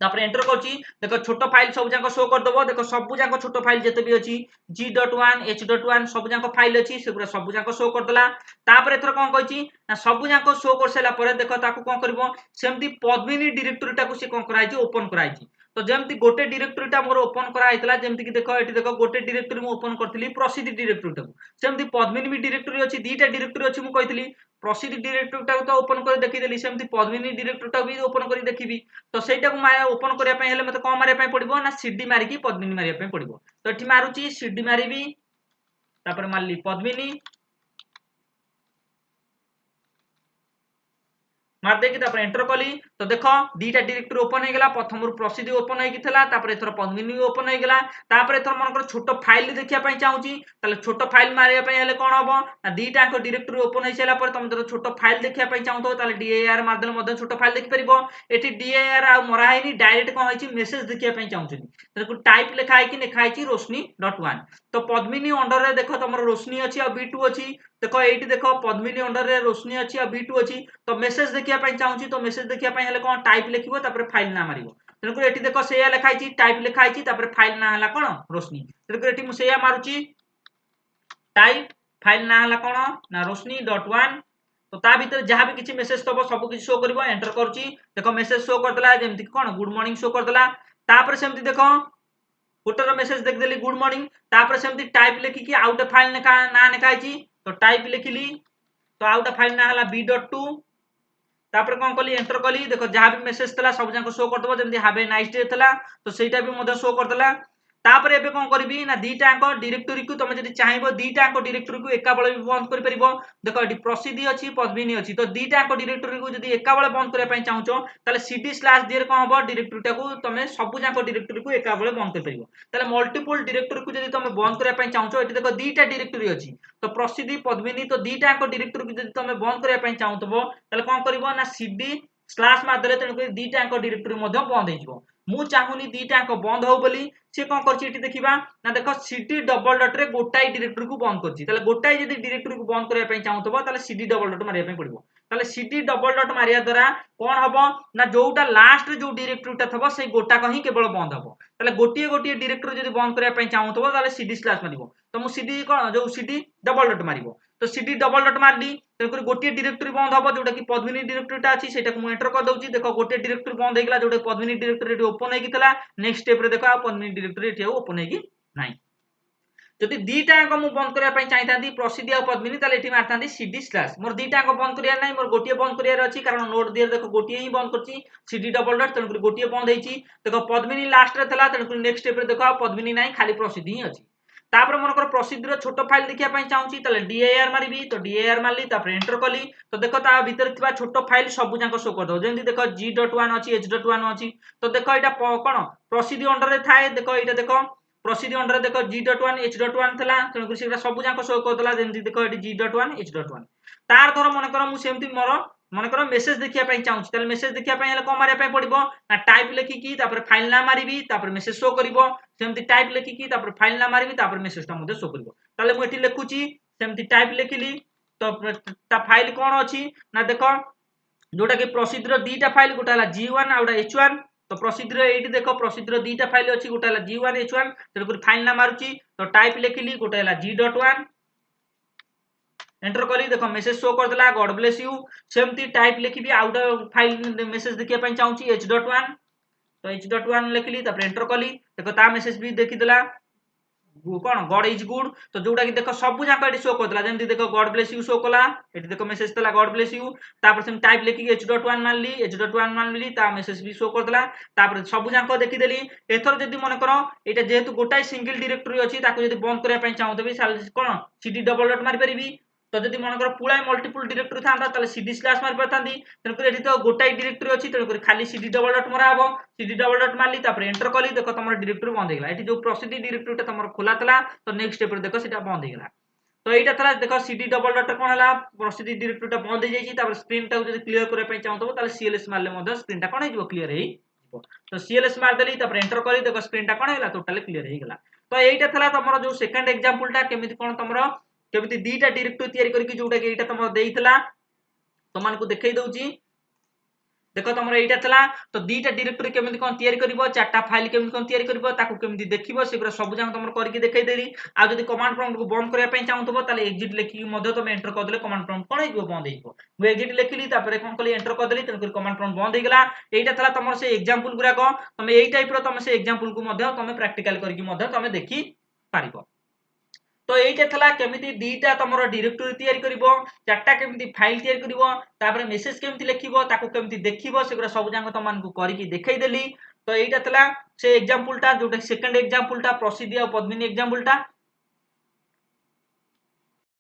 तापर एंटर करची देखो छोट फाइल सब जाक शो कर दबो देखो सब जाक छोट फाइल जते भी अछि g.1 h.1 सब जाक फाइल अछि सेगुरा सब जाक शो कर दला तापर एथर कोन कहची ना सब जाक शो कर सेला परे देखो ताकू कोन करबो सेमती पद्मिनी डायरेक्टरी टाकू से कोन कराइची ओपन कराइची तो जेमती गोटे डायरेक्टरी टा मोर ओपन करा आइतला जेमती कि देखो एठी देखो गोटे डायरेक्टरी मु ओपन करथिली प्रसिद्धि डायरेक्टरी टाकू सेमती पद्मिनी भी डायरेक्टरी अछि दीटा डायरेक्टरी अछि मु कहितली प्रसिद्धि डायरेक्टरी टाकू तो ओपन कर देखि देली सेमती पद्मिनी डायरेक्टरी टा भी ओपन कर देखिबी तो सेटा को माया ओपन करिया पय हेले मते कोन मारिया पय पड़िबो ना cd मारिकी पद्मिनी मारिया पय पड़िबो तो एठी मारुची cd मारिबी तापर मारली पद्मिनी मार देकी तापर एंटर कली तो देखो दीटा डायरेक्टरी ओपन हे गेला प्रथम रु प्रसिद्धि ओपन हे किथला तापर एथर पद्मिनी ओपन हे गेला तापर एथर मनकर छोट फाइल देखिया पय चाहूची ताले छोट फाइल मारिया पय हेले कोन हबो ना दीटा को डायरेक्टरी ओपन हे सेला पर तुम जब छोट फाइल देखिया पय चाहूतो ताले dir मार देले मधे छोट फाइल देखि परिबो एठी dir आ मरा हेनी डायरेक्ट कोन होइची मेसेज देखिया पय चाहूची तेको टाइप लिखा है कि लिखा है रोशनी.1 तो पद्मिनी अंडर रे देखो तमरो रोशनी अछि आ b2 अछि देखो एठी देखो पद्मिनी अंडर रे रोशनी अछि आ b2 अछि तो मेसेज देखिया पय चाहूची तो मेसेज देखिया पय हेले कोन टाइप लिखिबो तापर फाइल नाम मारिबो तेनको एठी देखो सेया लिखा है टाइप लिखा है तापर फाइल ना हला कोन रोशनी तेनको एठी मु सेया मारुची टाइप फाइल ना हला कोन ना रोशनी.1 तो ता भीतर जहां भी किछि मेसेज तबो सब किछि शो करबो एंटर करूची देखो मेसेज शो कर देला जेमति कोन गुड मॉर्निंग शो कर देला तापर सेमति देखो फुटर मेसेज देख देली गुड मॉर्निंग तापर सेमति टाइप लिखि कि आउट फाइल ना लिखा है तो टाइप लिखिली तो आउट फाइल ना हला b.2 तापर कोन कली एंटर कली देखो जहां भी मेसेज तला सब जाको शो कर दबो जेमति हैव ए नाइस डे तला तो सेटा भी मधे शो कर देला तापर एबे कोन करबी ना दीटा अंक डायरेक्टरी को तुम जदि चाहिबो दीटा अंक डायरेक्टरी को एका बेले भी बंद कर परिबो देखो एटी प्रसिद्धि अछि पद्मिनी अछि तो दीटा अंक डायरेक्टरी को जदि एका बेले बंद करिया पय चाहूचो ताले cd/dir कोन हबो डायरेक्टरी टा को तुम सब जाको डायरेक्टरी को एका बेले बंद कर परिबो ताले मल्टीपल डायरेक्टरी को जदि तुम बंद करिया पय चाहूचो एटी देखो दीटा डायरेक्टरी अछि तो प्रसिद्धि पद्मिनी तो दीटा अंक डायरेक्टरी को जदि तुम बंद करिया पय चाहूतबो ताले कोन करिवो ना cd स्लैश मार देले तेणु करी दीटा अंक डायरेक्टरी मध्य बंद हेजिवो मु चाहुनी दीटा अंक बंद हो बोली से कोन करछि एठी देखिबा ना देखो cd डबल डॉट रे गोटाई डायरेक्टरी को बंद करछि ताले गोटाई जदि डायरेक्टरी को बंद करिया पय चाहूतबो ताले cd डबल डॉट मारिया पय पड़िबो ताले cd डबल डॉट मारिया द्वारा कोन हबो ना जोटा लास्ट रे जो डायरेक्टरीटा थबो से गोटा कहीं केवल बंद हबो ताले गोटिए गोटिए डायरेक्टरी जदि बंद करिया पय चाहूतबो ताले cd स्लैश मारिबो तो मु cd कोन जो cd डबल डॉट मारिबो तो cd डबल डॉट मारली तेणुकर गोटे डायरेक्टरी बंद हम जोटा कि पद्मिनी डायरेक्टरीटा अच्छी से एंटर कर दूसरी देखो गोटे डायरेक्टरी बंद होगा जोटा पद्मिनी डायरेक्टरी ओपन होता नेक्स्ट स्टेप रे देखो पद्मिनी डायरेक्टरी ओपन होगी ना जदि दीटा अंक मु बंद करबा चाहिए प्रसिद्धि और पद्मिनी ताले एठी मारतांती cd स्लैश मोर दीटा अंक बंद करिया नै मोर गोटिए बंद करिया अछि कारण नोट दियर देखो गोटिए ही बंद करछि cd डबल डॉट तेणुकर गोटिए बंद हेछि देखो पद्मिनी लास्ट रे थला तेणुकर नेक्स्ट स्टेप रे देखो पद्मिनी नै खाली प्रसिद्धि ही अछि तापर मनकर प्रसिद्धि छोट फाइल देखिया पई चाहूची तले dir मारिबी तो dir मारली तापर एंटर कली तो देखो ता भीतर थिबा छोट फाइल सब जाक शो कर दो जेंति देखो g.1 अछि h.1 अछि तो देखो एटा कोन प्रसिद्धि अंडर रे थाए देखो एटा देखो प्रसिद्धि अंडर देखो g.1 h.1 थला तण सेटा सब जाक शो कर दला जेंति देखो एटी g.1 h.1 तार धर मनकर मु सेमति मोर मनकर मेसेज देखिया पई चाहूची तले मेसेज देखिया पई हले को मारिया पई पड़िबो ना टाइप लेखि की तापर फाइल नाम मारिबी तापर मेसेज शो करिवो सेमति टाइप लेखि की तापर फाइल नाम मारिबी तापर मेसेज ता मध्ये शो करिवो तले मु एठी लेखुची सेमति टाइप लेखिली तो ता फाइल कोन अछि ना देखो जोटा कि प्रसिद्धि रो दीटा फाइल गोटा हला g1 आ गोटा h1 तो प्रसिद्धि रो एठी देखो प्रसिद्धि रो दीटा फाइल अछि गोटा हला g1 h1 तेलुगु फाइल नाम मारुची तो टाइप लेखिली गोटा हला g.1 एंटर करी देखो मेसेज शो कर देला गॉड ब्लेस यू सेमती टाइप लिखिबी आउट फाइल मेसेज देखिया पई चाहूची h.1 तो h.1 लिखली तापर एंटर कली देखो ता मेसेज भी देखि देला कोन गॉड इज गुड तो जोटा कि देखो सब जाक एटी शो कर देला जेंति देखो गॉड ब्लेस यू शो कला एटी देखो मेसेज तला गॉड ब्लेस यू तापर सेम टाइप लिखि h.1 मानली h.1 मानली ता मेसेज भी शो कर देला तापर सब जाक देखि देली एथर जदी मन करो एटा जेहेतु गोटाई सिंगल डायरेक्टरी अछि ताको जदी बंद करिया पई चाहूतबी कोन cd डबल डॉट मारि परिबी तो जदी मन करो पुळाय मल्टीपल डायरेक्टरी थांता तले cd स्लैश मारि परतांती तनको एठी तो गोटाई डायरेक्टरी अछि तनको खाली cd डबल डॉट मरा हबो cd डबल डॉट मारली तापर एंटर कली देखो तमर डायरेक्टरी बंद हेगला एठी जो प्रसिद्धि डायरेक्टरीटा तमर खोला तला तो नेक्स्ट स्टेप रे देखो सेटा बंद हेगला तो एटा तला देखो cd डबल डॉट कोन हला प्रसिद्धि डायरेक्टरीटा बंद हे जाईची तापर स्क्रीन टा जदी क्लियर करे पई चाहतो ताले cls मारले मधे स्क्रीन टा कोन हे जिवो क्लियर हेई तो cls मार देली तापर एंटर करी देखो स्क्रीन टा कोन हेला टोटली क्लियर हे गेला तो एटा तला तमर जो सेकंड एग्जांपल टा केमिति कोन तमर केमिति दीटा डायरेक्टरी तयारी करके जोटा कि एटा तमर देइतला तमान को देखाई दउची देखो तमर एटा तला तो दीटा डायरेक्टरी केमिति कोन तयारी करबो चारटा फाइल केमिति कोन तयारी करबो ताको केमिति देखिबो सेगरा सब जान तमर करके देखाई देली आ जदी कमांड प्रॉम्प्ट को बंद करिया पई चाहतबो ताले एग्जिट लेखि मधे तमे एंटर कर देले कमांड प्रॉम्प्ट कोन हेइबो बंद हेइबो मु एग्जिट लेखिली तापर कोन कली एंटर कर देली तने कमांड प्रॉम्प्ट बंद हे गेला एटा तला तमर से एग्जांपल गुरा को तमे एई टाइप रो तमे से एग्जांपल को मधे तमे प्रैक्टिकल करके मधे तमे देखि पारिबो तो एटा थला केमिति दीटा तमरो डायरेक्टरी तयारी करिवो चारटा केमिति फाइल तयारी करिवो तापर मेसेज केमिति लिखिवो ताको केमिति देखिवो सेगरा सब जांग तमान को करिकि देखाई देली तो एटा थला से एग्जांपल टा जोटा सेकंड एग्जांपल टा प्रसिद्धि और पद्मिनी एग्जांपल टा